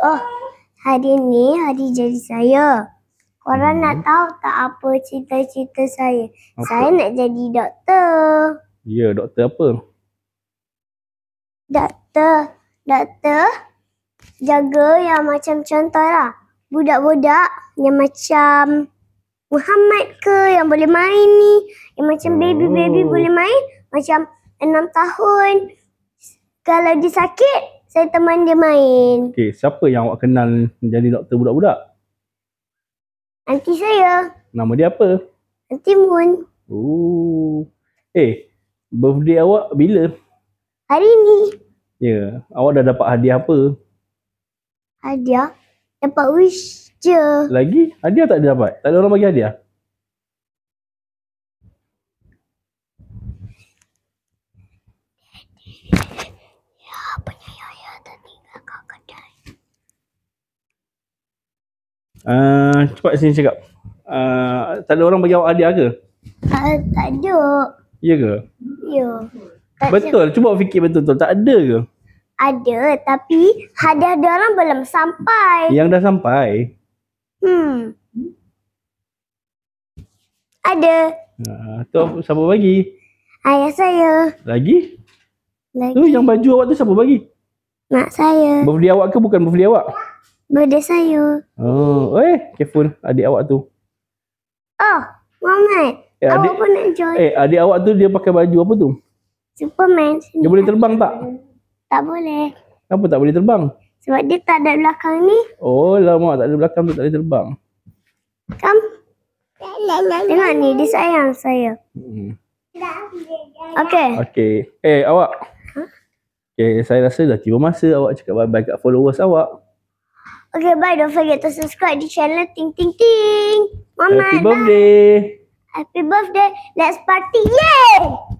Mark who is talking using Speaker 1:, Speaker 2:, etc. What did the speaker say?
Speaker 1: Oh, hari ni hari jadi saya. Korang nak tahu tak apa cita-cita saya?
Speaker 2: Apa?
Speaker 1: Saya nak jadi doktor.
Speaker 2: Ya, doktor apa?
Speaker 1: Doktor jaga yang macam contohlah budak-budak yang macam Muhammad ke yang boleh main ni, yang macam baby boleh main, macam 6 tahun. Kalau dia sakit, saya teman dia main.
Speaker 2: Okey, siapa yang awak kenal menjadi doktor budak-budak?
Speaker 1: Aunty saya,
Speaker 2: Nama dia apa?
Speaker 1: Aunty Moon.
Speaker 2: Oh. Birthday awak bila?
Speaker 1: Hari ni
Speaker 2: Ya, awak dah dapat hadiah apa?
Speaker 1: hadiah dapat wish je.
Speaker 2: Lagi? Hadiah tak ada dapat? Tak ada orang bagi hadiah? Cepat sini cakap. Tak ada orang bagi awak hadiah ke?
Speaker 1: Tak ada.
Speaker 2: Ya ke?
Speaker 1: Ya. Tak
Speaker 2: Betul, cuba fikir betul-betul. Tak ada ke?
Speaker 1: ada, tapi hadiah dia orang belum sampai.
Speaker 2: Yang dah sampai?
Speaker 1: Ada.
Speaker 2: Tu siapa bagi?
Speaker 1: Ayah saya.
Speaker 2: Lagi?
Speaker 1: Lagi.
Speaker 2: Tu yang baju awak tu siapa bagi?
Speaker 1: Mak saya.
Speaker 2: Birthday awak ke bukan birthday awak?
Speaker 1: Birthday saya.
Speaker 2: Oh, careful adik awak tu.
Speaker 1: Oh, Muhammad. Awak pun nak join.
Speaker 2: Adik awak tu dia pakai baju apa tu?
Speaker 1: Superman.
Speaker 2: Dia boleh terbang tak?
Speaker 1: Tak boleh.
Speaker 2: Kenapa tak boleh terbang?
Speaker 1: Sebab dia tak ada belakang ni.
Speaker 2: Oh, lama tak ada belakang tu tak boleh terbang.
Speaker 1: Tengok ni, dia sayang saya.
Speaker 2: Okey. Awak. Okay, saya rasa dah tiba masa awak cakap bye-bye kat followers awak.
Speaker 1: Okay, bye. Don't forget to subscribe di channel Ting Ting Ting. Mama,
Speaker 2: Happy birthday.
Speaker 1: Happy birthday. Let's party. Yay!